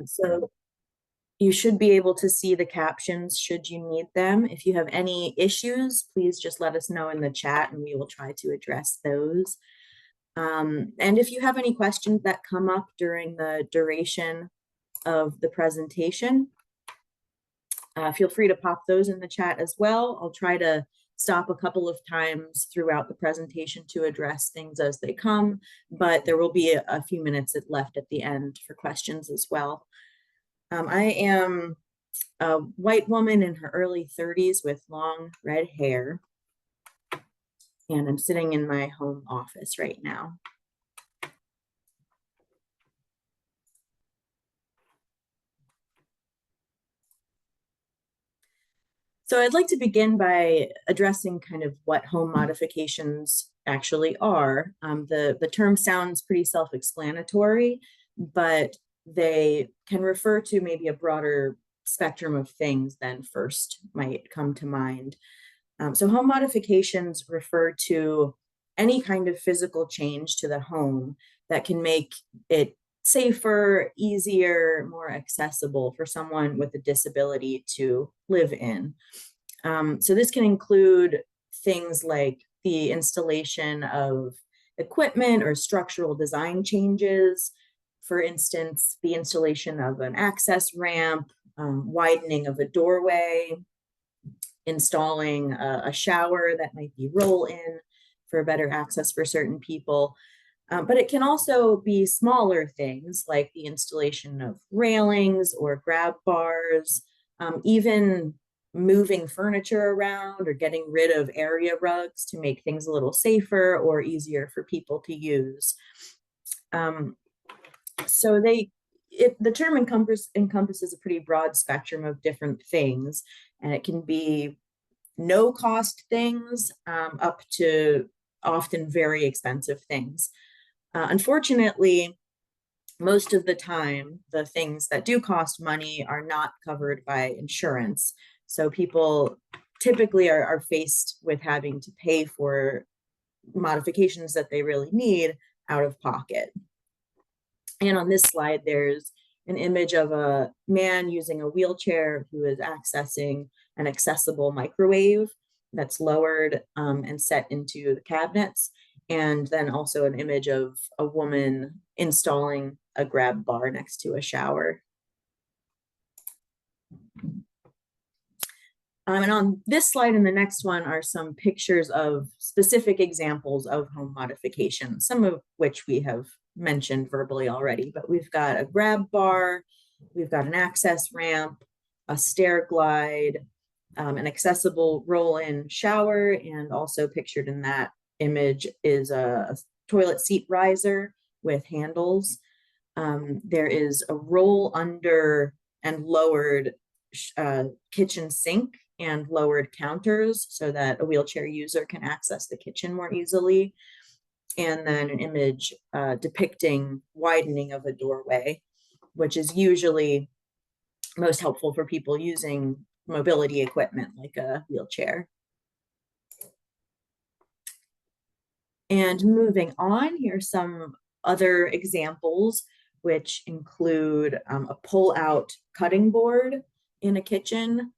So you should be able to see the captions should you need them. If you have any issues, please just let us know in the chat and we will try to address those. And if you have any questions that come up during the duration of the presentation, feel free to pop those in the chat as well. I'll try to stop a couple of times throughout the presentation to address things as they come, but there will be a few minutes left at the end for questions as well. I am a white woman in her early 30s with long red hair, and I'm sitting in my home office right now. So I'd like to begin by addressing kind of what home modifications actually are. The term sounds pretty self-explanatory, but they can refer to maybe a broader spectrum of things than first might come to mind. So home modifications refer to any kind of physical change to the home that can make it safer, easier, more accessible for someone with a disability to live in. So this can include things like the installation of equipment or structural design changes. For instance, the installation of an access ramp, widening of a doorway, installing a shower that might be roll-in for better access for certain people. But it can also be smaller things like the installation of railings or grab bars, even moving furniture around or getting rid of area rugs to make things a little safer or easier for people to use. So the term encompasses a pretty broad spectrum of different things, and it can be no cost things up to often very expensive things. Unfortunately, most of the time, the things that do cost money are not covered by insurance. So people typically are faced with having to pay for modifications that they really need out of pocket. And on this slide, there's an image of a man using a wheelchair who is accessing an accessible microwave that's lowered and set into the cabinets. And then also an image of a woman installing a grab bar next to a shower. And on this slide and the next one are some pictures of specific examples of home modifications, some of which we have mentioned verbally already, but we've got a grab bar, we've got an access ramp, a stair glide, an accessible roll-in shower, and also pictured in that image is a toilet seat riser with handles. There is a roll under and lowered kitchen sink and lowered counters so that a wheelchair user can access the kitchen more easily. And then an image depicting widening of a doorway, which is usually most helpful for people using mobility equipment like a wheelchair. And moving on, here's some other examples, which include a pull-out cutting board in a kitchen,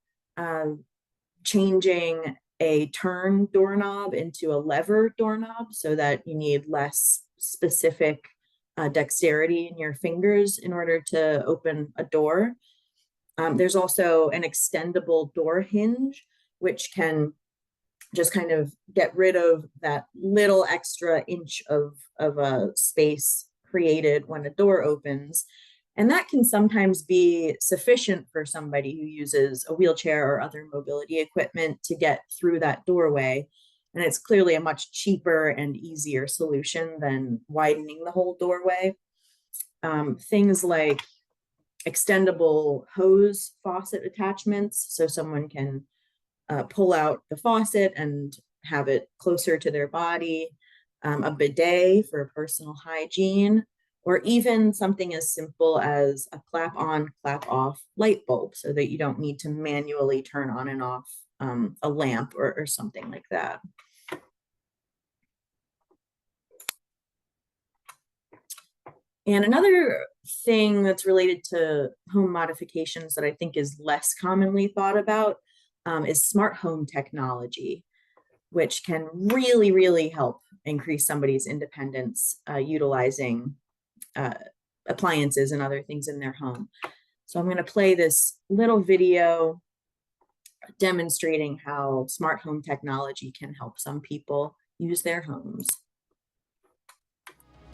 changing a turn doorknob into a lever doorknob so that you need less specific dexterity in your fingers in order to open a door. There's also an extendable door hinge, which can just kind of get rid of that little extra inch of a space created when a door opens. And that can sometimes be sufficient for somebody who uses a wheelchair or other mobility equipment to get through that doorway. And it's clearly a much cheaper and easier solution than widening the whole doorway. Things like extendable hose faucet attachments, so someone can pull out the faucet and have it closer to their body, a bidet for personal hygiene, or even something as simple as a clap on, clap off light bulb so that you don't need to manually turn on and off a lamp or something like that. And another thing that's related to home modifications that I think is less commonly thought about is smart home technology, which can really, really help increase somebody's independence utilizing uh, appliances and other things in their home. So I'm going to play this little video demonstrating how smart home technology can help some people use their homes.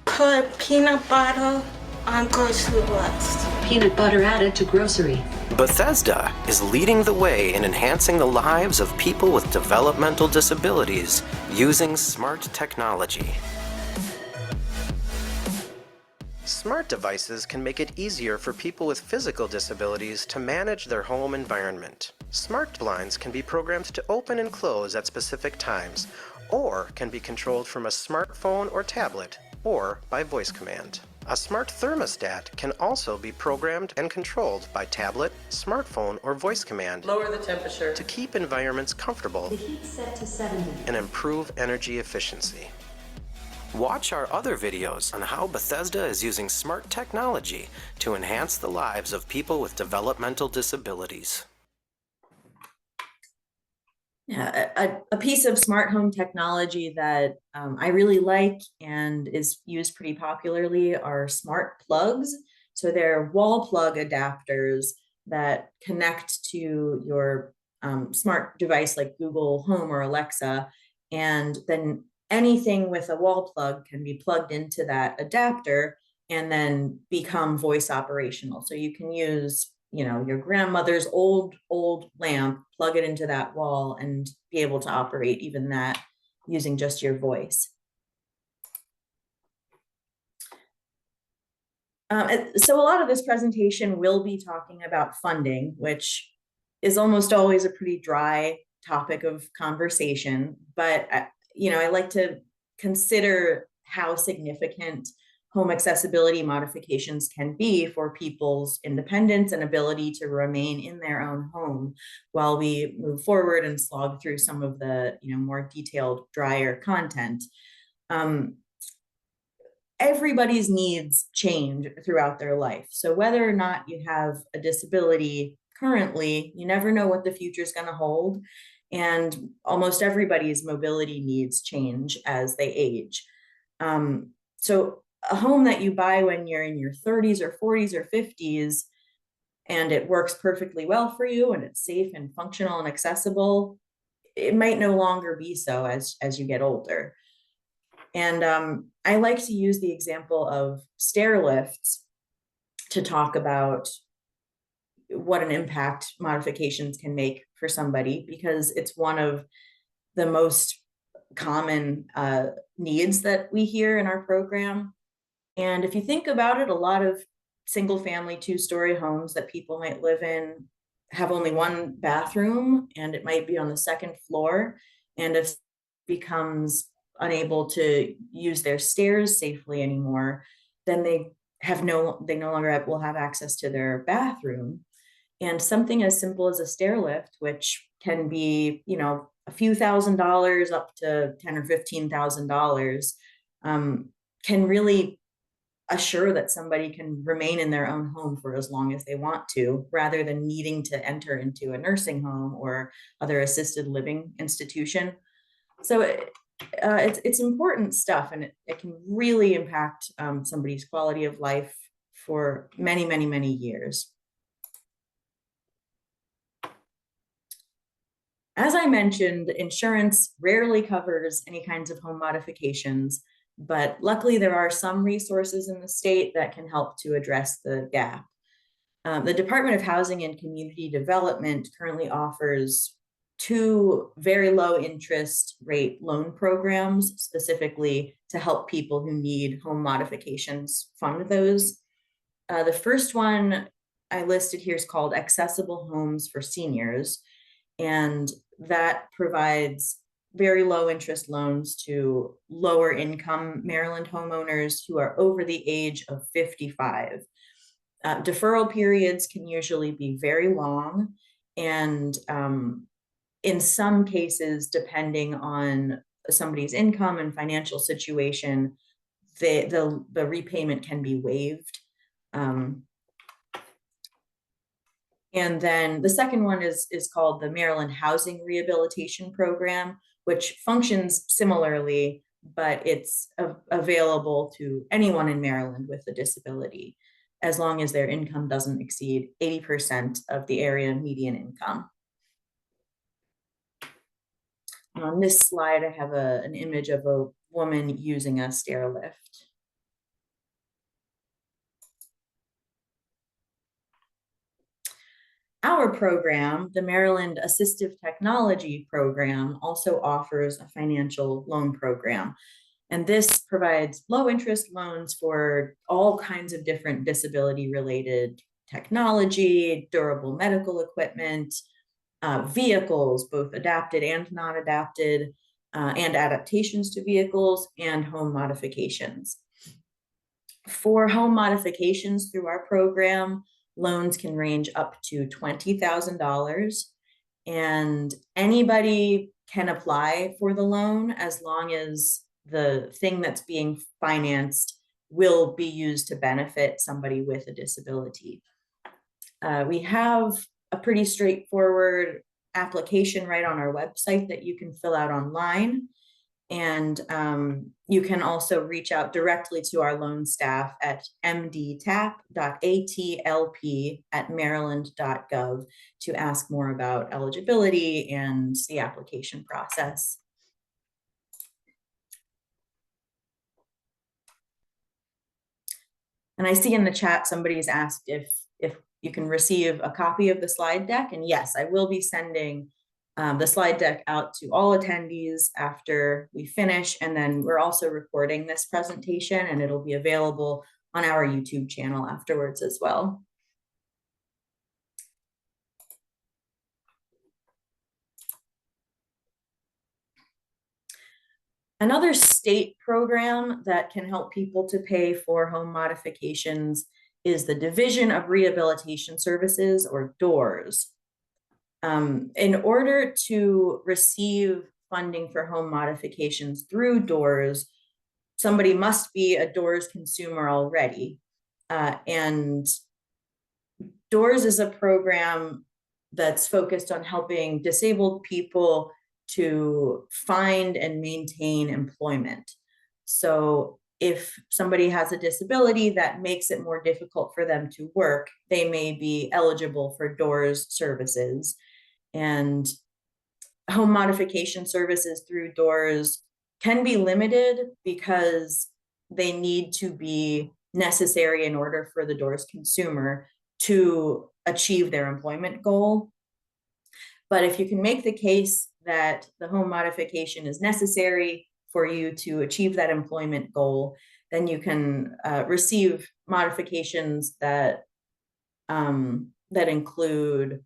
Put peanut butter on grocery list. Peanut butter added to grocery. Bethesda is leading the way in enhancing the lives of people with developmental disabilities using smart technology. Smart devices can make it easier for people with physical disabilities to manage their home environment. Smart blinds can be programmed to open and close at specific times, or can be controlled from a smartphone or tablet, or by voice command. A smart thermostat can also be programmed and controlled by tablet, smartphone, or voice command. Lower the temperature to keep environments comfortable The heat set to 70. and improve energy efficiency. Watch our other videos on how Bethesda is using smart technology to enhance the lives of people with developmental disabilities. Yeah, a piece of smart home technology that I really like and is used pretty popularly are smart plugs. So they're wall plug adapters that connect to your smart device like Google Home or Alexa, and then anything with a wall plug can be plugged into that adapter and then become voice operational. So you can use, your grandmother's old lamp, plug it into that wall and be able to operate even that using just your voice. So a lot of this presentation will be talking about funding, which is almost always a pretty dry topic of conversation, but I like to consider how significant home accessibility modifications can be for people's independence and ability to remain in their own home while we move forward and slog through some of the more detailed, drier content. Everybody's needs change throughout their life. So whether or not you have a disability currently, you never know what the future is going to hold. And almost everybody's mobility needs change as they age. So a home that you buy when you're in your 30s or 40s or 50s, and it works perfectly well for you and it's safe and functional and accessible, it might no longer be so as you get older. And I like to use the example of stair lifts to talk about what an impact modifications can make for somebody, because it's one of the most common needs that we hear in our program. And if you think about it, a lot of single family 2-story homes that people might live in have only one bathroom, and it might be on the second floor. And if it becomes unable to use their stairs safely anymore, then they no longer will have access to their bathroom. And something as simple as a stair lift, which can be, a few $1,000s up to $10,000 or $15,000, can really assure that somebody can remain in their own home for as long as they want to, rather than needing to enter into a nursing home or other assisted living institution. So it's important stuff, and it can really impact somebody's quality of life for many, many, many years. As I mentioned, insurance rarely covers any kinds of home modifications, but luckily there are some resources in the state that can help to address the gap. The Department of Housing and Community Development currently offers 2 very low interest rate loan programs specifically to help people who need home modifications fund those. The first one I listed here is called Accessible Homes for Seniors, and that provides very low interest loans to lower income Maryland homeowners who are over the age of 55. Deferral periods can usually be very long, and in some cases, depending on somebody's income and financial situation, the repayment can be waived. And then the second one is called the Maryland Housing Rehabilitation Program, which functions similarly, but it's available to anyone in Maryland with a disability, as long as their income doesn't exceed 80% of the area median income. And on this slide, I have an image of a woman using a stair lift. Our program, the Maryland Assistive Technology Program, also offers a financial loan program. And this provides low interest loans for all kinds of different disability related technology, durable medical equipment, vehicles, both adapted and non-adapted, and adaptations to vehicles, and home modifications. For home modifications through our program, loans can range up to $20,000, and anybody can apply for the loan as long as the thing that's being financed will be used to benefit somebody with a disability. We have a pretty straightforward application right on our website that you can fill out online. And you can also reach out directly to our loan staff at mdtap.atlp@maryland.gov to ask more about eligibility and the application process. And I see in the chat somebody's asked if you can receive a copy of the slide deck. And yes, I will be sending the slide deck out to all attendees after we finish. And then we're also recording this presentation, and it'll be available on our YouTube channel afterwards as well. Another state program that can help people to pay for home modifications is the Division of Rehabilitation Services, or DORS. In order to receive funding for home modifications through DORS, somebody must be a DORS consumer already. And DORS is a program that's focused on helping disabled people to find and maintain employment. So if somebody has a disability that makes it more difficult for them to work, they may be eligible for DORS services. And home modification services through DORS can be limited because they need to be necessary in order for the DORS consumer to achieve their employment goal. But if you can make the case that the home modification is necessary for you to achieve that employment goal, then you can receive modifications that include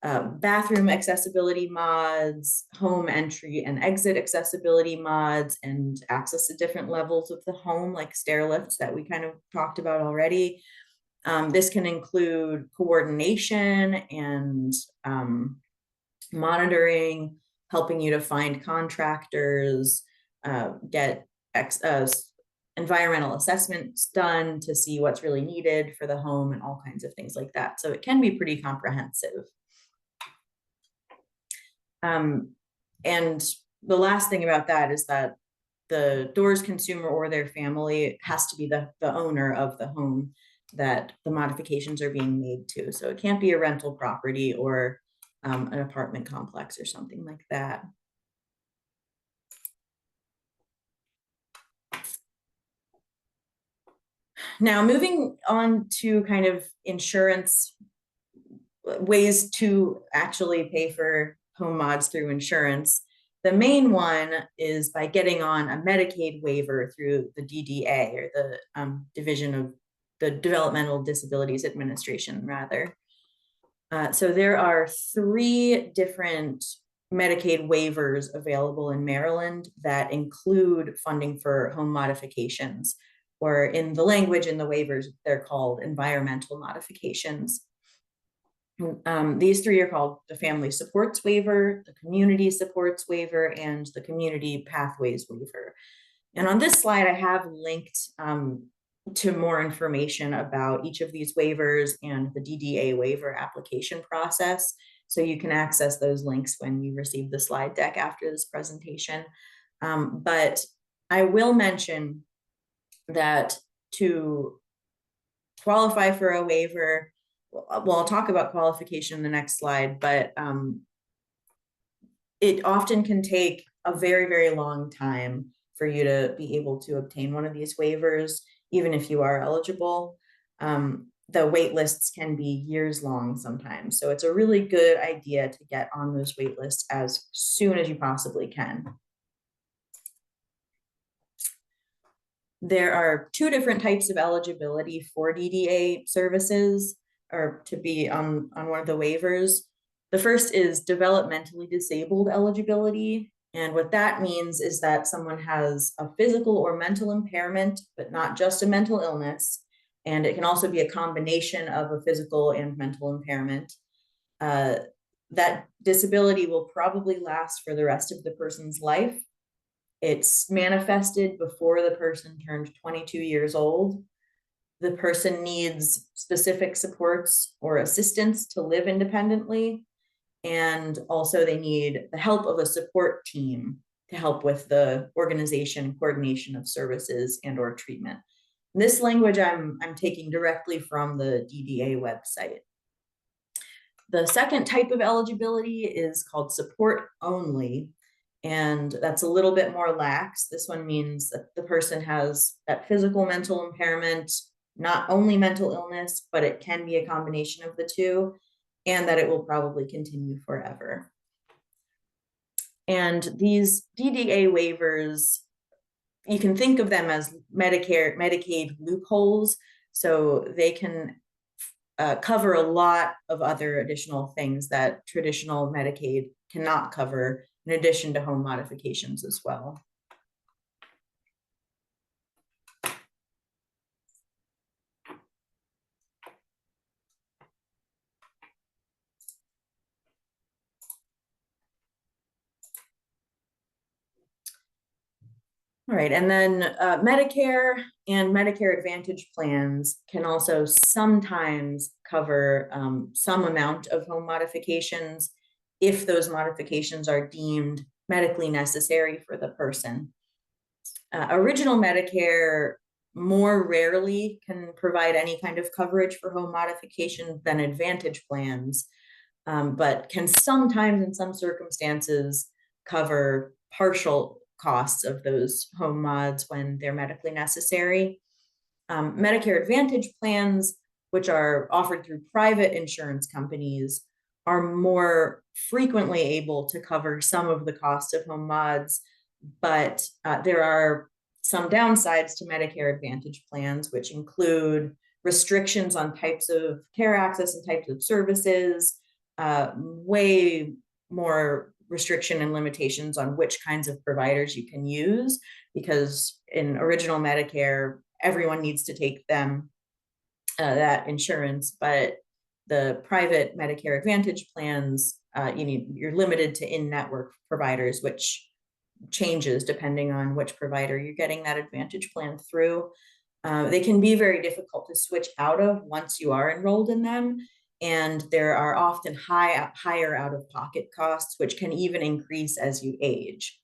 bathroom accessibility mods, home entry and exit accessibility mods, and access to different levels of the home, like stair lifts that we kind of talked about already. This can include coordination and monitoring, helping you to find contractors, get environmental assessments done to see what's really needed for the home, and all kinds of things like that. So it can be pretty comprehensive. And the last thing about that is that the DORS consumer or their family has to be the owner of the home that the modifications are being made to. So it can't be a rental property or an apartment complex or something like that. Now, moving on to kind of insurance, ways to actually pay for home mods through insurance. The main one is by getting on a Medicaid waiver through the DDA, or the Division of the Developmental Disabilities Administration, rather. So there are 3 different Medicaid waivers available in Maryland that include funding for home modifications, or in the language in the waivers, they're called environmental modifications. These 3 are called the Family Supports Waiver, the Community Supports Waiver, and the Community Pathways Waiver. And on this slide, I have linked to more information about each of these waivers and the DDA waiver application process. So you can access those links when you receive the slide deck after this presentation. But I will mention that to qualify for a waiver, well, I'll talk about qualification in the next slide, but it often can take a very, very long time for you to be able to obtain one of these waivers, even if you are eligible. The wait lists can be years long sometimes. So it's a really good idea to get on those wait lists as soon as you possibly can. There are two different types of eligibility for DDA services, or to be on one of the waivers. The first is developmentally disabled eligibility. And what that means is that someone has a physical or mental impairment, but not just a mental illness. And it can also be a combination of a physical and mental impairment. That disability will probably last for the rest of the person's life. It's manifested before the person turned 22 years old. The person needs specific supports or assistance to live independently. And also they need the help of a support team to help with the organization, coordination of services and or treatment. This language I'm taking directly from the DDA website. The second type of eligibility is called support only, and that's a little bit more lax. This one means that the person has that physical mental impairment, not only mental illness, but it can be a combination of the two, and that it will probably continue forever. And these DDA waivers, you can think of them as Medicaid loopholes. So they can cover a lot of other additional things that traditional Medicaid cannot cover, in addition to home modifications as well. All right, and then Medicare and Medicare Advantage plans can also sometimes cover some amount of home modifications if those modifications are deemed medically necessary for the person. Original Medicare more rarely can provide any kind of coverage for home modification than Advantage plans, but can sometimes in some circumstances cover partial costs of those home mods when they're medically necessary. Medicare Advantage plans, which are offered through private insurance companies, are more frequently able to cover some of the cost of home mods, but there are some downsides to Medicare Advantage plans, which include restrictions on types of care access and types of services, way more restriction and limitations on which kinds of providers you can use, because in original Medicare, everyone needs to take them that insurance, but the private Medicare Advantage plans, you're limited to in-network providers, which changes depending on which provider you're getting that Advantage plan through. They can be very difficult to switch out of once you are enrolled in them. And there are often higher out-of-pocket costs, which can even increase as you age.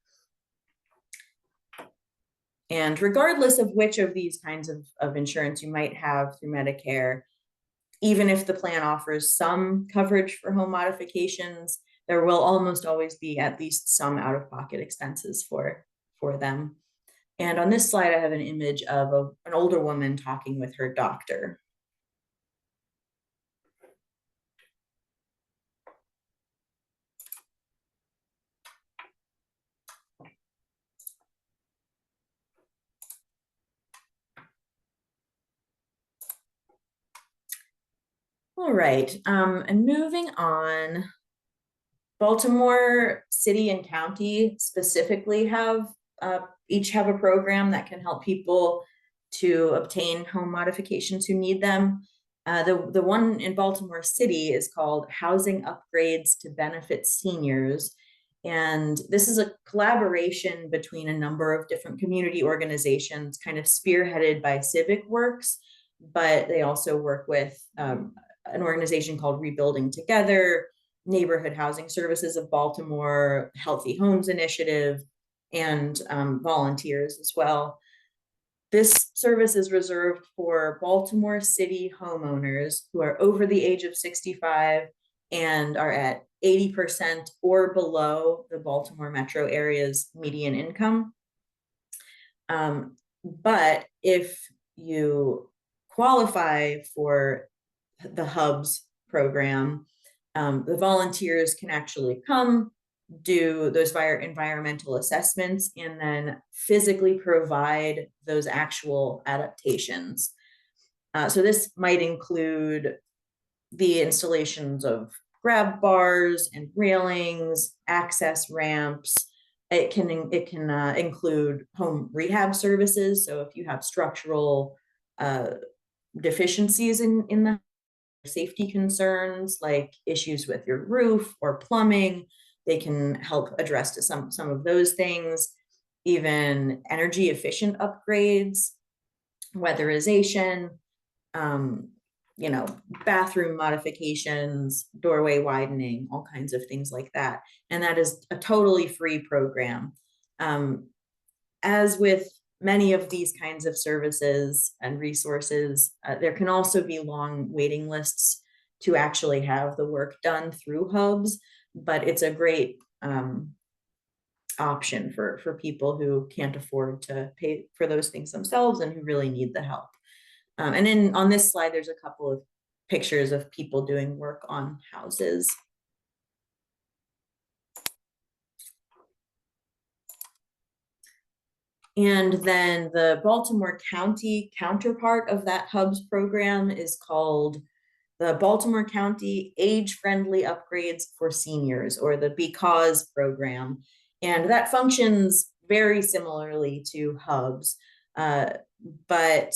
And regardless of which of these kinds of insurance you might have through Medicare, even if the plan offers some coverage for home modifications, there will almost always be at least some out-of-pocket expenses for them. And on this slide, I have an image of an older woman talking with her doctor. All right, and moving on, Baltimore City and County specifically each have a program that can help people to obtain home modifications who need them. The one in Baltimore City is called Housing Upgrades to Benefit Seniors, And this is a collaboration between a number of different community organizations, kind of spearheaded by Civic Works, but they also work with an organization called Rebuilding Together, Neighborhood Housing Services of Baltimore, Healthy Homes Initiative, and volunteers as well. This service is reserved for Baltimore City homeowners who are over the age of 65 and are at 80% or below the Baltimore metro area's median income. But if you qualify for the HUBS program, the volunteers can actually come, do those environmental assessments, and then physically provide those actual adaptations. So this might include the installations of grab bars and railings, access ramps. It can include home rehab services. So if you have structural deficiencies in the safety concerns, like issues with your roof or plumbing, they can help address to some of those things. Even energy efficient upgrades, weatherization, bathroom modifications, doorway widening, all kinds of things like that. And that is a totally free program. As with many of these kinds of services and resources, there can also be long waiting lists to actually have the work done through HUBS, but it's a great option for people who can't afford to pay for those things themselves and who really need the help. And then on this slide, there's a couple of pictures of people doing work on houses. And then the Baltimore County counterpart of that HUBS program is called the Baltimore County Age-Friendly Upgrades for Seniors, or the BCAUSE program. And that functions very similarly to HUBS, but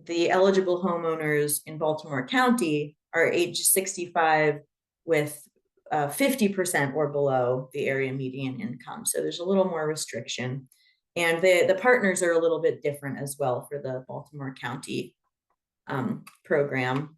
the eligible homeowners in Baltimore County are age 65 with 50% or below the area median income. So there's a little more restriction. And the partners are a little bit different as well for the Baltimore County program.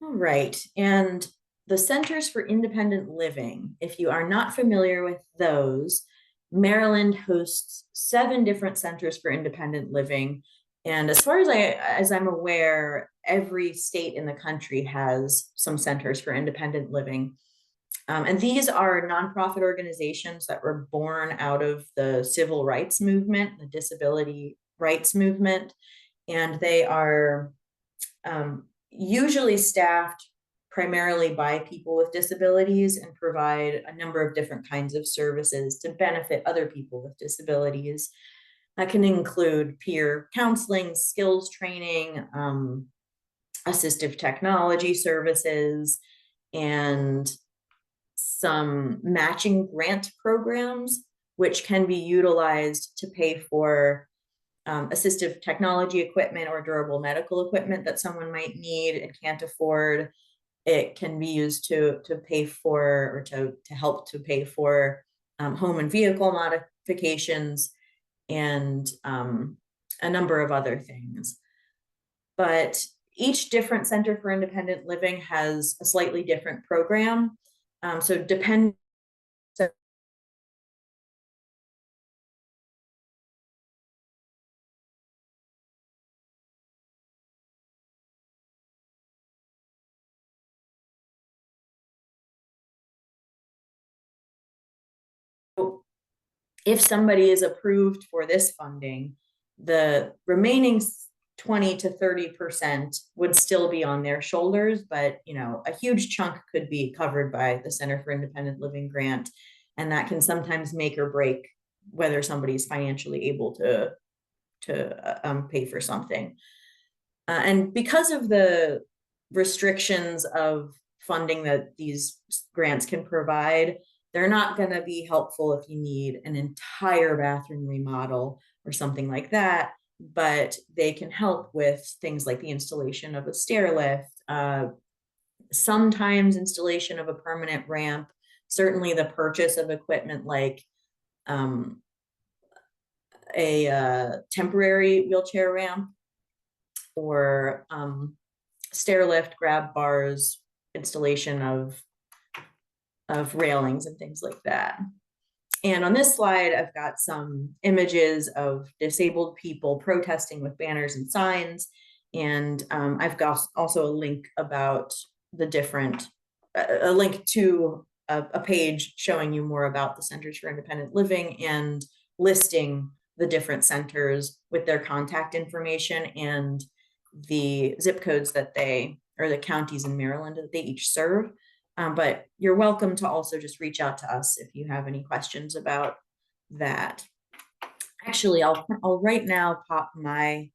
All right, and the Centers for Independent Living, if you are not familiar with those, Maryland hosts 7 different centers for independent living. And as far as I'm aware, every state in the country has some centers for independent living. And these are nonprofit organizations that were born out of the civil rights movement, the disability rights movement, and they are usually staffed primarily by people with disabilities and provide a number of different kinds of services to benefit other people with disabilities. That can include peer counseling, skills training, assistive technology services, and some matching grant programs, which can be utilized to pay for assistive technology equipment or durable medical equipment that someone might need and can't afford. It can be used to pay for, or to help to pay for home and vehicle modifications and a number of other things. But each different Center for Independent Living has a slightly different program. So depending if somebody is approved for this funding, the remaining 20 to 30% would still be on their shoulders, but a huge chunk could be covered by the Center for Independent Living grant, and that can sometimes make or break whether somebody's financially able to pay for something. And because of the restrictions of funding that these grants can provide, they're not going to be helpful if you need an entire bathroom remodel or something like that, but they can help with things like the installation of a stair lift, sometimes installation of a permanent ramp, certainly the purchase of equipment like a temporary wheelchair ramp or stair lift, grab bars, installation of railings and things like that. And on this slide, I've got some images of disabled people protesting with banners and signs. And I've got also a link about the different, a link to a page showing you more about the Centers for Independent Living and listing the different centers with their contact information and the zip codes that they, or the counties in Maryland that they each serve. But you're welcome to also just reach out to us if you have any questions about that. Actually, I'll right now pop my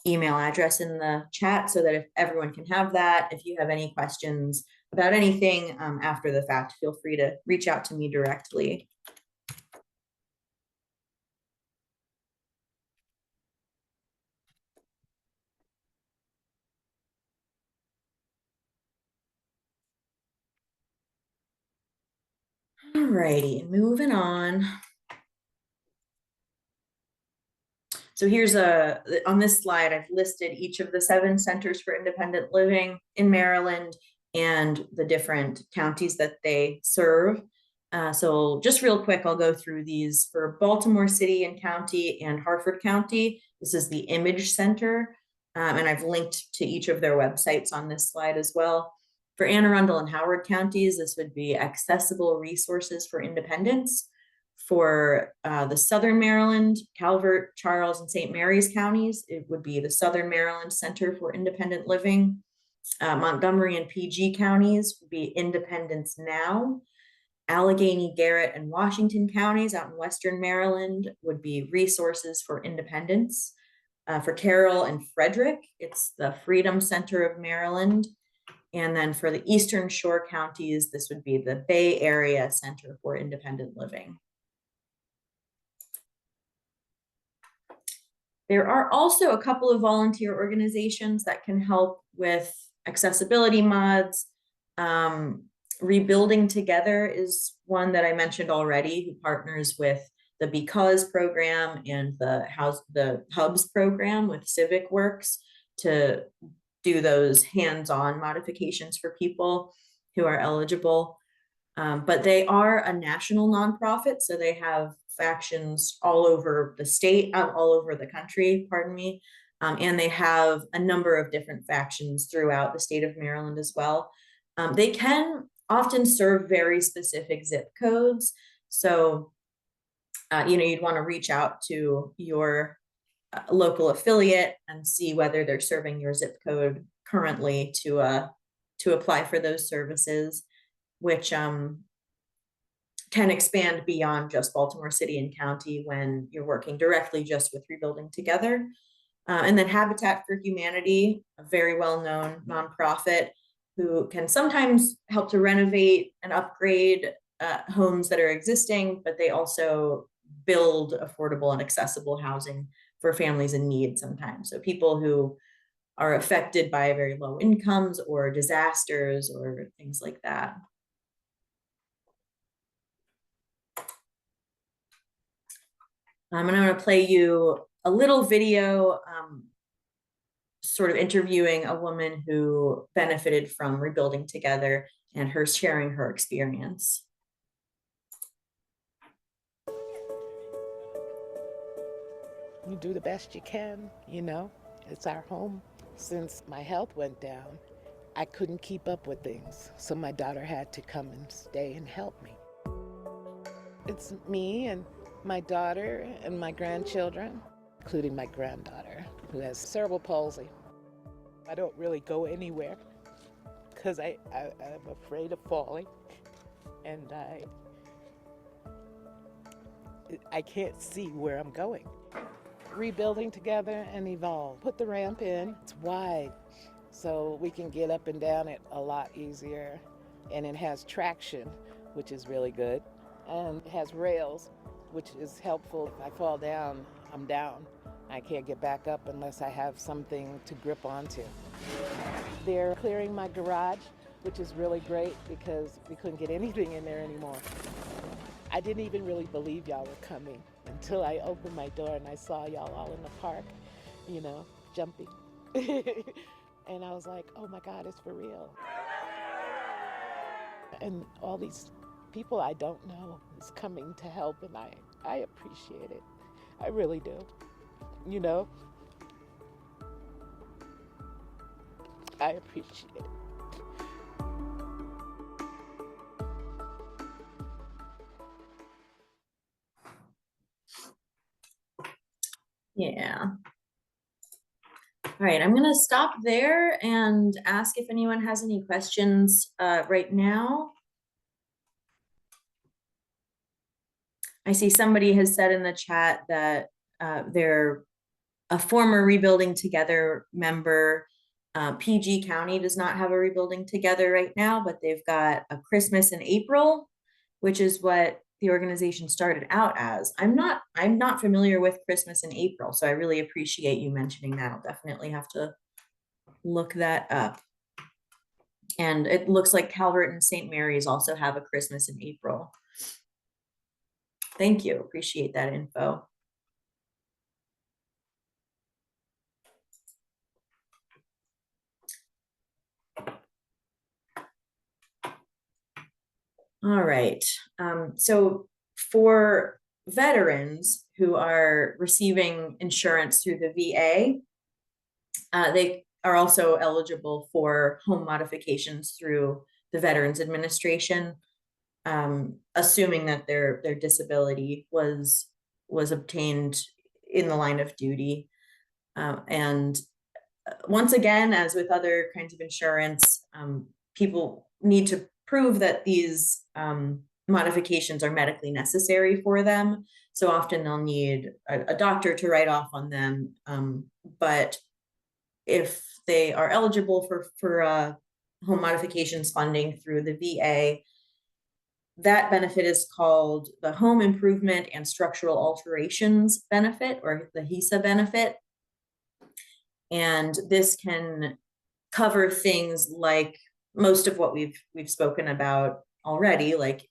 email address in the chat so that if everyone can have that, if you have any questions about anything after the fact, feel free to reach out to me directly. Alrighty, moving on. So here's on this slide, I've listed each of the 7 centers for independent living in Maryland and the different counties that they serve. So just real quick, I'll go through these for Baltimore City and County and Harford County. This is the Image Center, and I've linked to each of their websites on this slide as well. For Anne Arundel and Howard counties, this would be Accessible Resources for Independence. For the Southern Maryland, Calvert, Charles, and St. Mary's counties, it would be the Southern Maryland Center for Independent Living. Montgomery and PG counties would be Independence Now. Allegheny, Garrett, and Washington counties out in Western Maryland would be Resources for Independence. For Carroll and Frederick, it's the Freedom Center of Maryland. And then for the Eastern Shore counties, this would be the Bay Area Center for Independent Living. There are also a couple of volunteer organizations that can help with accessibility mods. Rebuilding Together is one that I mentioned already, who partners with the Because program and the Hubs program with Civic Works to do those hands-on modifications for people who are eligible. But they are a national nonprofit, so they have factions all over the state, all over the country, pardon me. And they have a number of different factions throughout the state of Maryland as well. They can often serve very specific zip codes. So, you'd want to reach out to your local affiliate and see whether they're serving your zip code currently to apply for those services, which can expand beyond just Baltimore City and County when you're working directly just with Rebuilding Together. And then Habitat for Humanity, a very well-known nonprofit who can sometimes help to renovate and upgrade homes that are existing, but they also build affordable and accessible housing for families in need sometimes. So people who are affected by very low incomes or disasters or things like that. And I'm going to play you a little video sort of interviewing a woman who benefited from Rebuilding Together and her sharing her experience. You do the best you can, you know. It's our home. Since my health went down, I couldn't keep up with things, so my daughter had to come and stay and help me. It's me and my daughter and my grandchildren, including my granddaughter, who has cerebral palsy. I don't really go anywhere because I'm afraid of falling, and I can't see where I'm going. Rebuilding Together and Evolve. Put the ramp in. It's wide, so we can get up and down it a lot easier. And it has traction, which is really good. And it has rails, which is helpful. If I fall down, I'm down. I can't get back up unless I have something to grip onto. They're clearing my garage, which is really great because we couldn't get anything in there anymore. I didn't even really believe y'all were coming until I opened my door and I saw y'all all in the park, you know, jumping. And I was like, oh my God, it's for real. And all these people I don't know is coming to help, and I appreciate it. I really do, you know? I appreciate it. Yeah. All right, I'm gonna stop there and ask if anyone has any questions right now. I see somebody has said in the chat that they're a former Rebuilding Together member. PG County does not have a Rebuilding Together right now, but they've got a Christmas in April, which is what the organization started out as. I'm not familiar with Christmas in April, so I really appreciate you mentioning that. I'll definitely have to look that up. And it looks like Calvert and St. Mary's also have a Christmas in April. Thank you, appreciate that info. All right, so for veterans who are receiving insurance through the VA, they are also eligible for home modifications through the Veterans Administration, assuming that their disability was obtained in the line of duty. And once again, as with other kinds of insurance, people need to prove that these modifications are medically necessary for them. So often they'll need a doctor to write off on them. But if they are eligible for home modifications funding through the VA, that benefit is called the Home Improvement and Structural Alterations Benefit, or the HISA benefit. And this can cover things like most of what we've spoken about already, like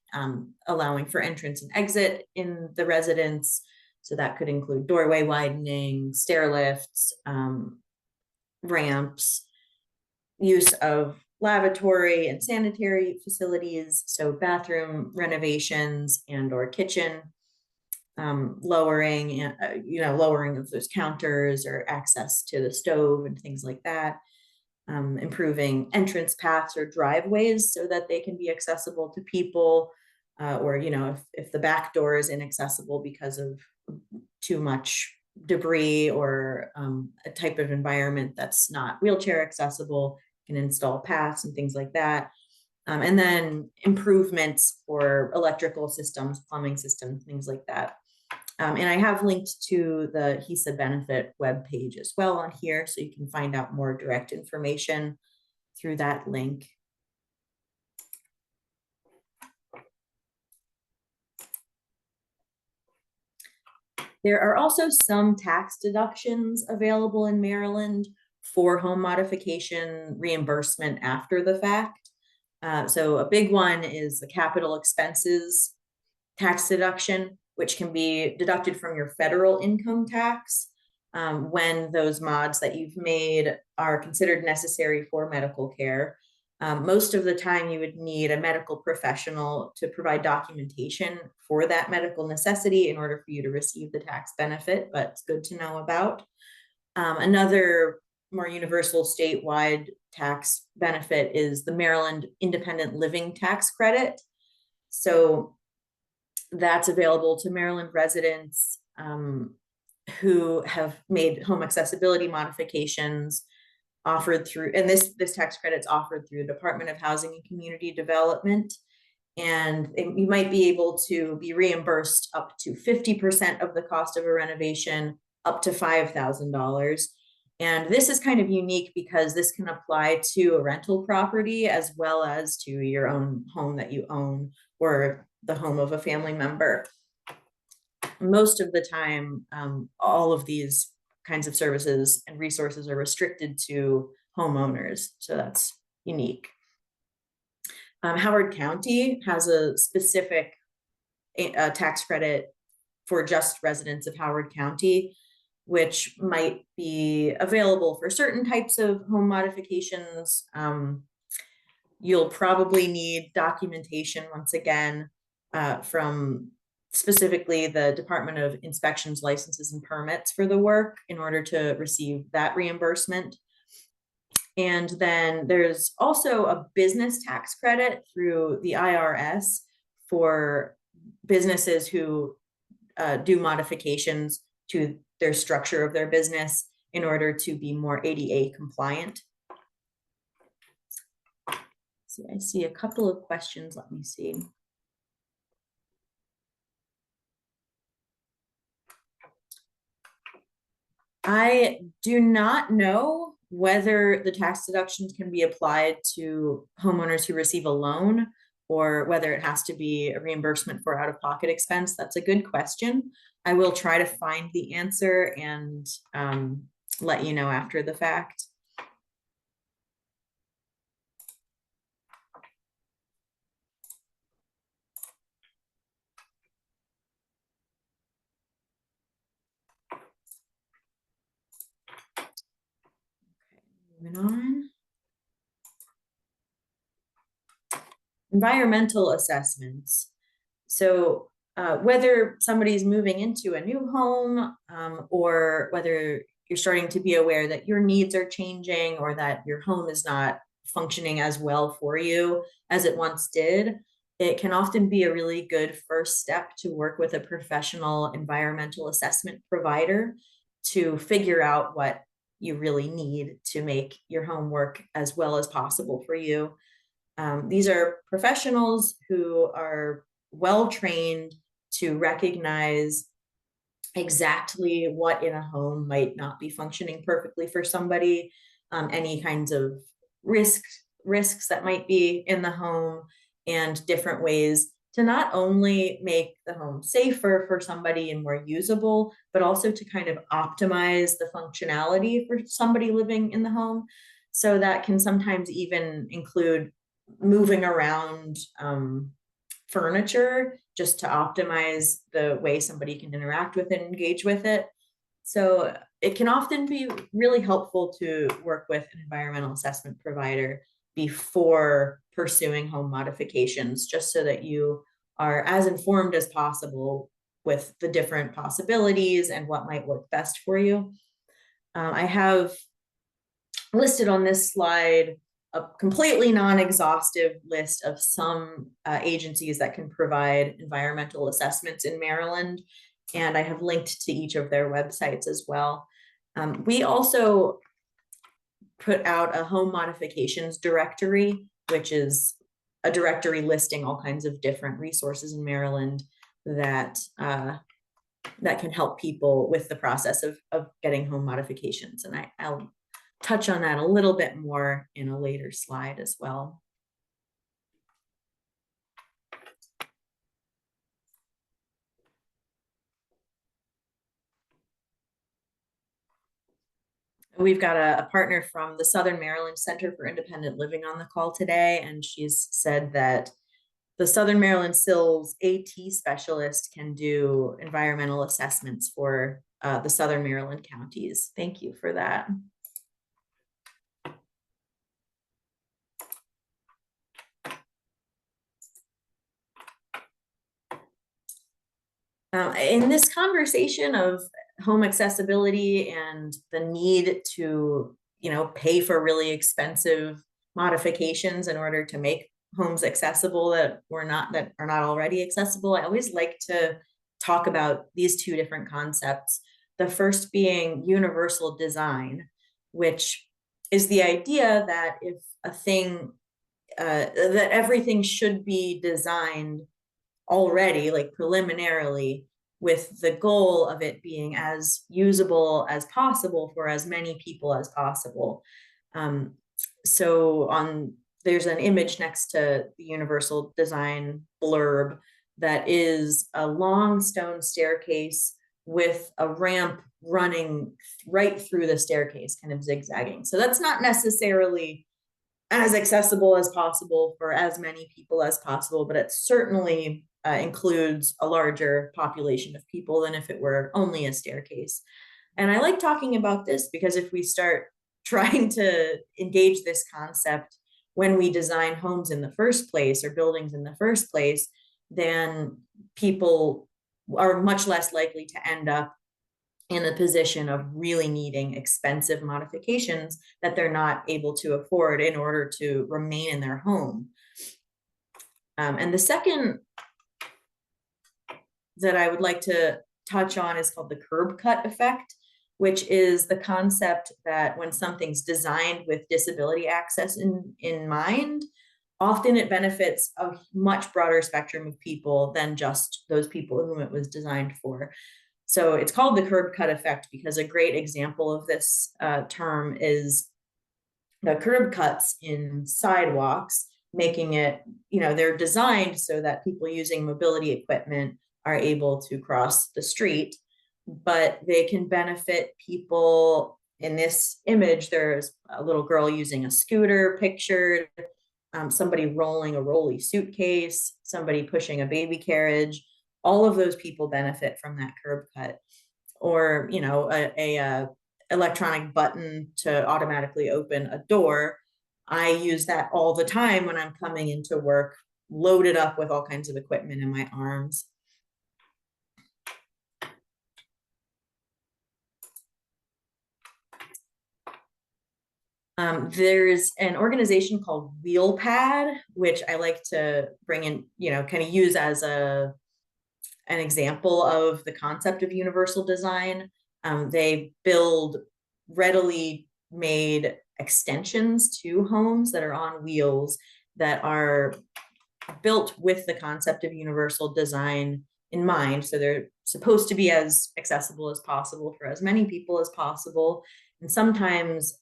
allowing for entrance and exit in the residence. So that could include doorway widening, stair lifts, ramps, use of lavatory and sanitary facilities, so bathroom renovations and or kitchen, lowering of those counters or access to the stove and things like that. Improving entrance paths or driveways so that they can be accessible to people, or if the back door is inaccessible because of too much debris or a type of environment that's not wheelchair accessible, can install paths and things like that. And then improvements for electrical systems, plumbing systems, things like that. And I have linked to the HISA benefit webpage as well on here, so you can find out more direct information through that link. There are also some tax deductions available in Maryland for home modification reimbursement after the fact. So a big one is the capital expenses tax deduction, which can be deducted from your federal income tax when those mods that you've made are considered necessary for medical care. Most of the time you would need a medical professional to provide documentation for that medical necessity in order for you to receive the tax benefit, but it's good to know about. Another more universal statewide tax benefit is the Maryland Independent Living Tax Credit. So that's available to Maryland residents who have made home accessibility modifications offered through, and this tax credit's offered through the Department of Housing and Community Development. And you might be able to be reimbursed up to 50% of the cost of a renovation, up to $5,000. And this is kind of unique because this can apply to a rental property as well as to your own home that you own or the home of a family member. most of the time, all of these kinds of services and resources are restricted to homeowners. So that's unique. Howard County has a specific tax credit for just residents of Howard County, which might be available for certain types of home modifications. You'll probably need documentation once again from specifically the Department of Inspections, Licenses, and Permits for the work in order to receive that reimbursement. And then there's also a business tax credit through the IRS for businesses who do modifications to their structure of their business in order to be more ADA compliant. So I see a couple of questions. Let me see. I do not know whether the tax deductions can be applied to homeowners who receive a loan or whether it has to be a reimbursement for out-of-pocket expense. That's a good question. I will try to find the answer and let you know after the fact. Moving on. Environmental assessments. So whether somebody's moving into a new home or whether you're starting to be aware that your needs are changing or that your home is not functioning as well for you as it once did, it can often be a really good first step to work with a professional environmental assessment provider to figure out what you really need to make your home work as well as possible for you. These are professionals who are well trained to recognize exactly what in a home might not be functioning perfectly for somebody, any kinds of risks that might be in the home, and different ways to not only make the home safer for somebody and more usable, but also to kind of optimize the functionality for somebody living in the home. So that can sometimes even include moving around furniture just to optimize the way somebody can interact with it and engage with it. So it can often be really helpful to work with an environmental assessment provider before pursuing home modifications, just so that you are as informed as possible with the different possibilities and what might work best for you. I have listed on this slide a completely non-exhaustive list of some agencies that can provide environmental assessments in Maryland, and I have linked to each of their websites as well. We also put out a home modifications directory, which is a directory listing all kinds of different resources in Maryland that that can help people with the process of getting home modifications. And I'll touch on that a little bit more in a later slide as well. We've got a partner from the Southern Maryland Center for Independent Living on the call today, and she's said that the Southern Maryland SILS AT specialist can do environmental assessments for the Southern Maryland counties. Thank you for that. In this conversation of home accessibility and the need to, pay for really expensive modifications in order to make homes accessible that are not already accessible, I always like to talk about these two different concepts. The first being universal design, which is the idea that if a thing that everything should be designed already, like preliminarily, with the goal of it being as usable as possible for as many people as possible. So there's an image next to the universal design blurb that is a long stone staircase with a ramp running right through the staircase, kind of zigzagging. So that's not necessarily as accessible as possible for as many people as possible, but it certainly includes a larger population of people than if it were only a staircase. And I like talking about this because if we start trying to engage this concept when we design homes in the first place or buildings in the first place, then people are much less likely to end up in a position of really needing expensive modifications that they're not able to afford in order to remain in their home. And the second that I would like to touch on is called the curb cut effect, which is the concept that when something's designed with disability access in mind, often it benefits a much broader spectrum of people than just those people whom it was designed for. So it's called the curb cut effect because a great example of this term is the curb cuts in sidewalks, making it, they're designed so that people using mobility equipment are able to cross the street, but they can benefit people. In this image, there's a little girl using a scooter pictured, somebody rolling a rolly suitcase, somebody pushing a baby carriage. All of those people benefit from that curb cut. Or, a electronic button to automatically open a door. I use that all the time when I'm coming into work, loaded up with all kinds of equipment in my arms. There's an organization called WheelPad, which I like to bring in, kind of use as an example of the concept of universal design. They build readily made extensions to homes that are on wheels that are built with the concept of universal design in mind. So they're supposed to be as accessible as possible for as many people as possible. And sometimes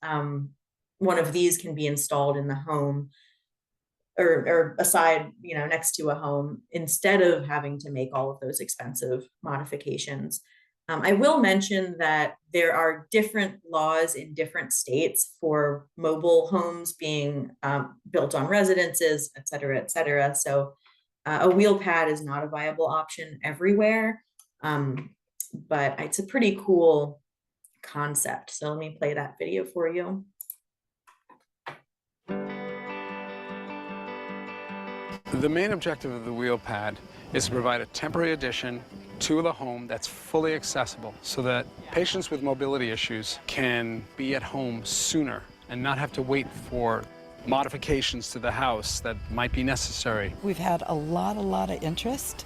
one of these can be installed in the home or aside, next to a home instead of having to make all of those expensive modifications. I will mention that there are different laws in different states for mobile homes being built on residences, et cetera, et cetera. So a wheel pad is not a viable option everywhere, but it's a pretty cool concept. So let me play that video for you. The main objective of the wheel pad is to provide a temporary addition to the home that's fully accessible so that patients with mobility issues can be at home sooner and not have to wait for modifications to the house that might be necessary. We've had a lot of interest,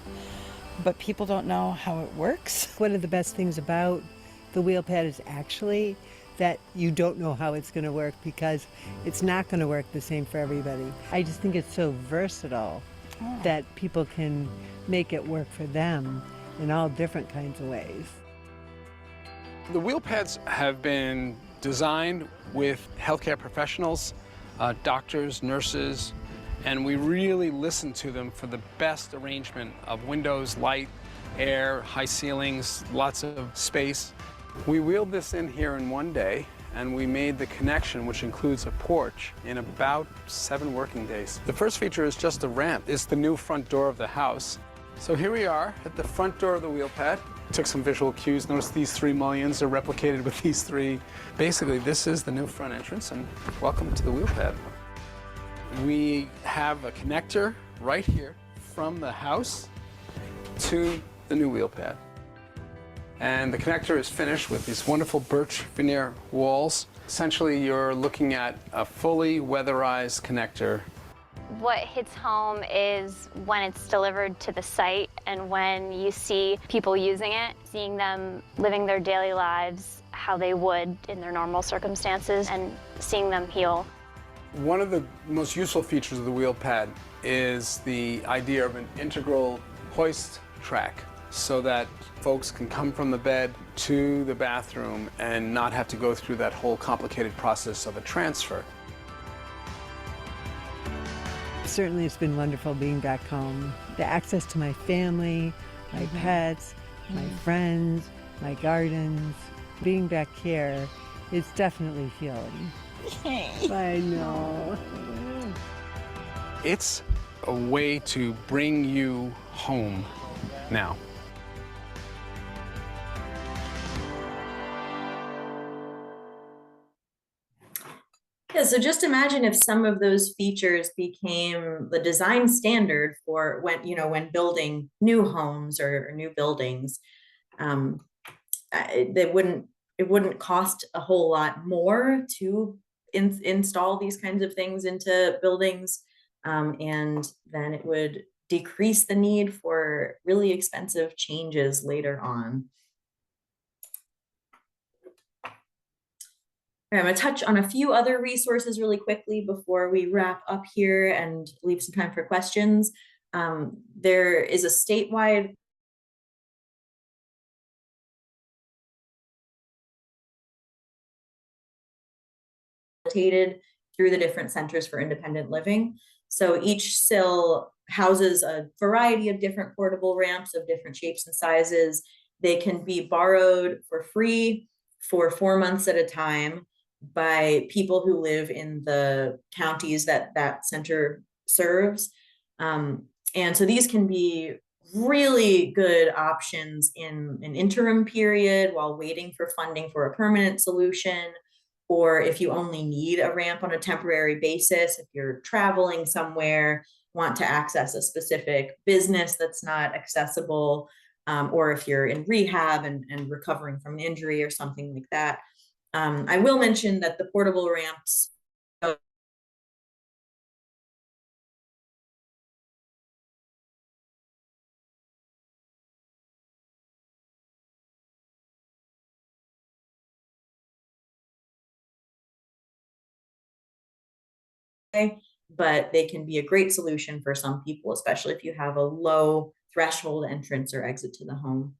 but people don't know how it works. One of the best things about the wheel pad is actually that you don't know how it's going to work because it's not going to work the same for everybody. I just think it's so versatile that people can make it work for them in all different kinds of ways. The wheel pads have been designed with healthcare professionals, doctors, nurses, and we really listen to them for the best arrangement of windows, light, air, high ceilings, lots of space. We wheeled this in here in one day, and we made the connection, which includes a porch, in about 7 working days. The first feature is just a ramp. It's the new front door of the house. So here we are at the front door of the wheel pad. Took some visual cues. Notice these 3 mullions are replicated with these 3. Basically, this is the new front entrance, and welcome to the wheel pad. We have a connector right here from the house to the new wheel pad. And the connector is finished with these wonderful birch veneer walls. Essentially, you're looking at a fully weatherized connector. What hits home is when it's delivered to the site and when you see people using it, seeing them living their daily lives how they would in their normal circumstances and seeing them heal. One of the most useful features of the wheel pad is the idea of an integral hoist track, so that folks can come from the bed to the bathroom and not have to go through that whole complicated process of a transfer. Certainly it's been wonderful being back home the access to my family, my pets, my friends, my gardens. Being back here is definitely healing. I know. It's a way to bring you home now. Yeah, so just imagine if some of those features became the design standard for when building new homes or new buildings. It wouldn't cost a whole lot more to install these kinds of things into buildings, and then it would decrease the need for really expensive changes later on. I'm going to touch on a few other resources really quickly before we wrap up here and leave some time for questions. There is a statewide through the different centers for independent living. So each CIL houses a variety of different portable ramps of different shapes and sizes. They can be borrowed for free for 4 months at a time by people who live in the counties that that center serves. And so these can be really good options in an interim period while waiting for funding for a permanent solution, or if you only need a ramp on a temporary basis, if you're traveling somewhere, want to access a specific business that's not accessible, or if you're in rehab and recovering from an injury or something like that. I will mention that the portable ramps but they can be a great solution for some people, especially if you have a low threshold entrance or exit to the home.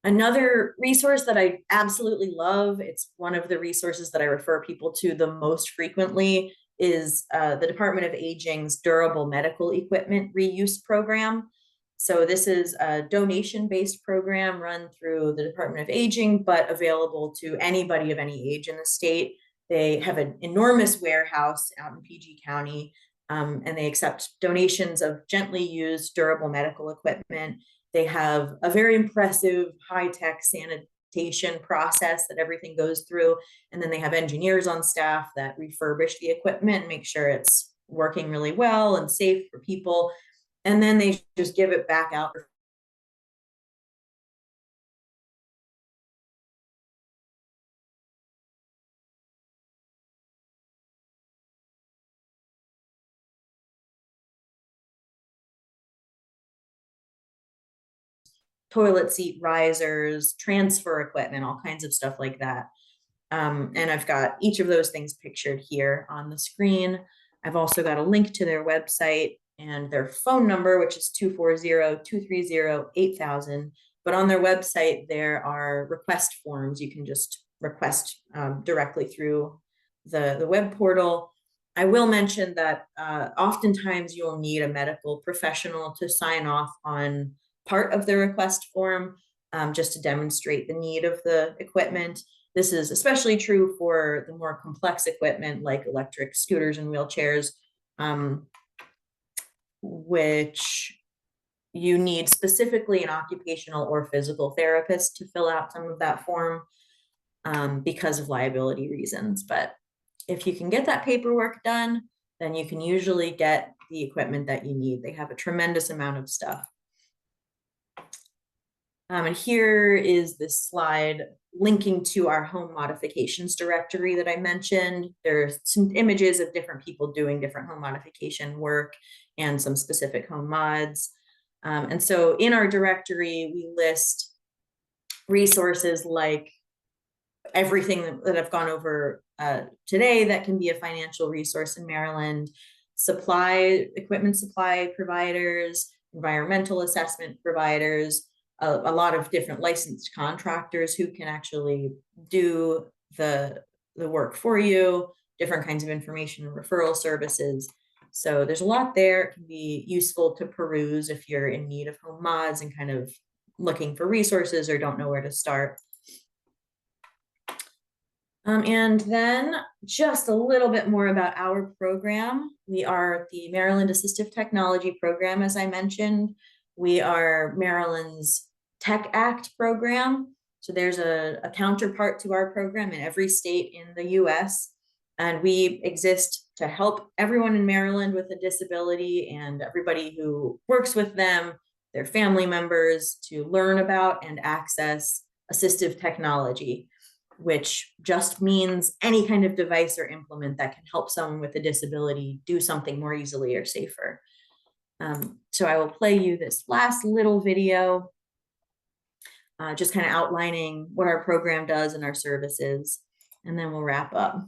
Another resource that I absolutely love, it's one of the resources that I refer people to the most frequently, is the Department of Aging's Durable Medical Equipment Reuse Program. So this is a donation-based program run through the Department of Aging, but available to anybody of any age in the state. They have an enormous warehouse out in PG County, and they accept donations of gently used durable medical equipment. They have a very impressive high-tech sanitation process that everything goes through. And then they have engineers on staff that refurbish the equipment, make sure it's working really well and safe for people. And then they just give it back out. Toilet seat risers, transfer equipment, all kinds of stuff like that. And I've got each of those things pictured here on the screen. I've also got a link to their website and their phone number, which is 240-230-8000. But on their website, there are request forms. You can just request directly through the web portal. I will mention that oftentimes you'll need a medical professional to sign off on part of the request form, just to demonstrate the need of the equipment. This is especially true for the more complex equipment like electric scooters and wheelchairs, which you need specifically an occupational or physical therapist to fill out some of that form because of liability reasons. But if you can get that paperwork done, then you can usually get the equipment that you need. They have a tremendous amount of stuff. And here is this slide linking to our home modifications directory that I mentioned. There's some images of different people doing different home modification work and some specific home mods. And so in our directory, we list resources like everything that I've gone over today that can be a financial resource in Maryland, equipment supply providers, environmental assessment providers, a lot of different licensed contractors who can actually do the work for you, different kinds of information and referral services. So there's a lot there. It can be useful to peruse if you're in need of home mods and kind of looking for resources or don't know where to start. And then just a little bit more about our program. We are the Maryland Assistive Technology Program, as I mentioned. We are Maryland's Tech Act program. So there's a counterpart to our program in every state in the US. And we exist to help everyone in Maryland with a disability and everybody who works with them, their family members, to learn about and access assistive technology, which just means any kind of device or implement that can help someone with a disability do something more easily or safer. So I will play you this last little video, just kind of outlining what our program does and our services, and then we'll wrap up.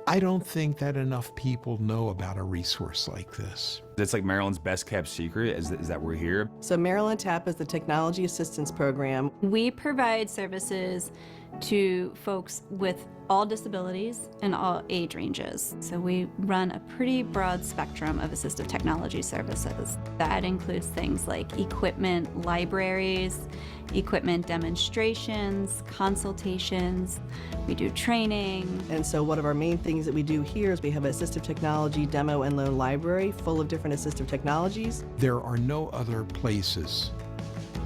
I don't think that enough people know about a resource like this. It's like Maryland's best kept secret is that we're here. So Maryland TAP is the Technology Assistance Program. We provide services to folks with all disabilities and all age ranges. So we run a pretty broad spectrum of assistive technology services. That includes things like equipment libraries, equipment demonstrations, consultations. We do training. And so one of our main things that we do here is we have an assistive technology demo and loan library full of different assistive technologies. There are no other places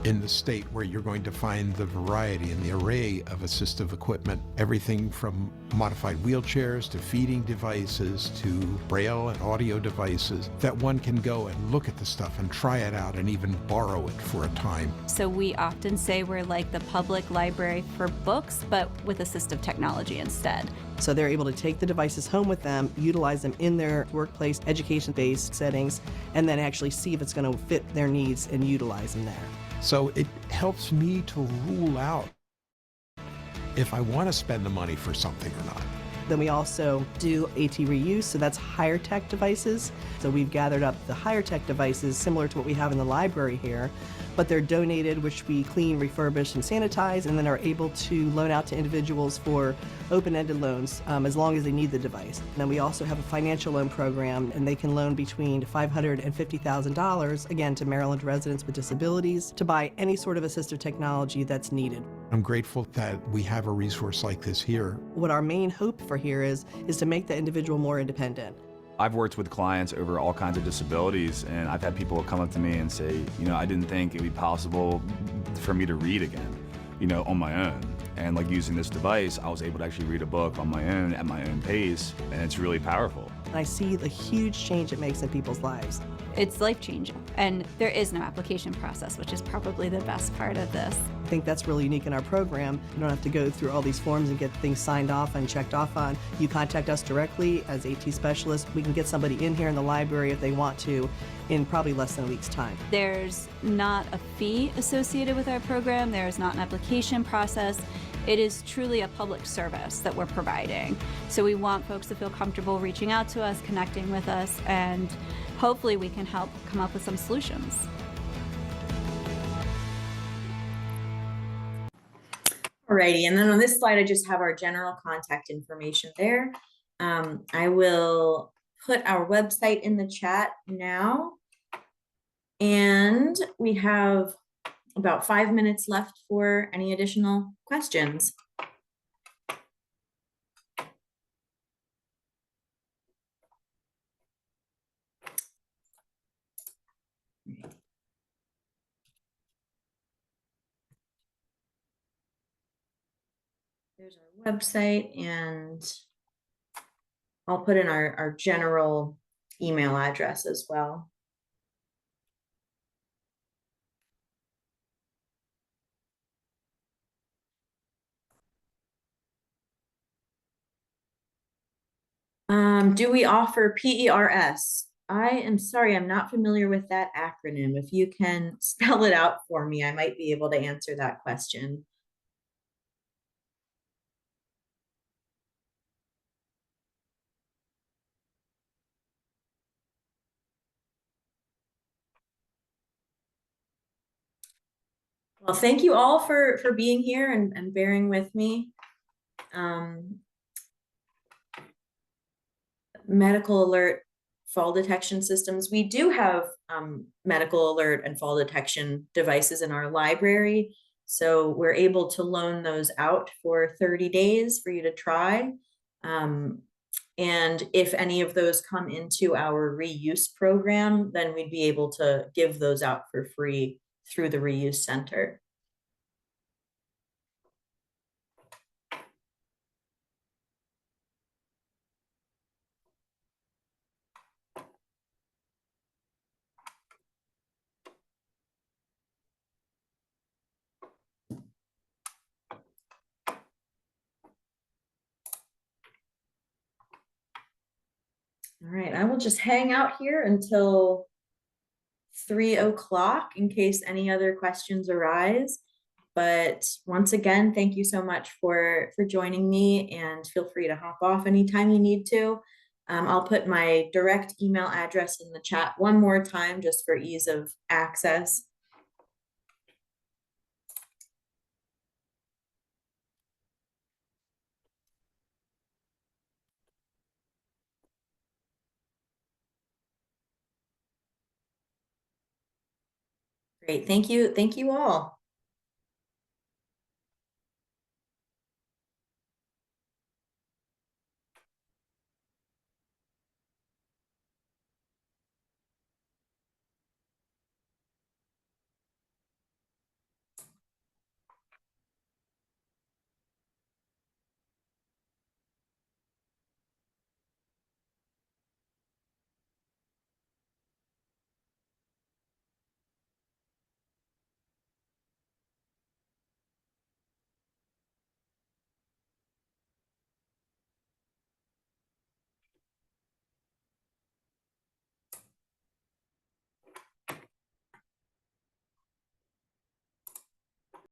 in the state where you're going to find the variety and the array of assistive equipment, everything from modified wheelchairs to feeding devices to braille and audio devices, that one can go and look at the stuff and try it out and even borrow it for a time. So we often say we're like the public library for books, but with assistive technology instead. So they're able to take the devices home with them, utilize them in their workplace, education-based settings, and then actually see if it's going to fit their needs and utilize them there. So it helps me to rule out if I want to spend the money for something or not. Then we also do AT reuse, so that's higher tech devices. So we've gathered up the higher tech devices similar to what we have in the library here, but they're donated, which we clean, refurbish, and sanitize, and then are able to loan out to individuals for open-ended loans as long as they need the device. And then we also have a financial loan program, and they can loan between $500 and $50,000, again, to Maryland residents with disabilities to buy any sort of assistive technology that's needed. I'm grateful that we have a resource like this here. What our main hope for here is to make the individual more independent. I've worked with clients over all kinds of disabilities, and I've had people come up to me and say, I didn't think it would be possible for me to read again, on my own. And like using this device, I was able to actually read a book on my own at my own pace, and it's really powerful. And I see the huge change it makes in people's lives. It's life-changing, and there is no application process, which is probably the best part of this. I think that's really unique in our program. You don't have to go through all these forms and get things signed off and checked off on. You contact us directly as AT specialists. We can get somebody in here in the library if they want to in probably less than a week's time. There's not a fee associated with our program. There's not an application process. It is truly a public service that we're providing. So we want folks to feel comfortable reaching out to us, connecting with us, and hopefully we can help come up with some solutions. Alrighty, and then on this slide, I just have our general contact information there. I will put our website in the chat now. And we have about 5 minutes left for any additional questions. There's our website, and I'll put in our general email address as well. Do we offer PERS? I am sorry, I'm not familiar with that acronym. If you can spell it out for me, I might be able to answer that question. Well, thank you all for being here and bearing with me. Medical alert fall detection systems. We do have medical alert and fall detection devices in our library. So we're able to loan those out for 30 days for you to try. And if any of those come into our reuse program, then we'd be able to give those out for free through the reuse center. All right, I will just hang out here until 3 o'clock in case any other questions arise. But once again, thank you so much for joining me, and feel free to hop off anytime you need to. I'll put my direct email address in the chat one more time just for ease of access. Great, thank you all.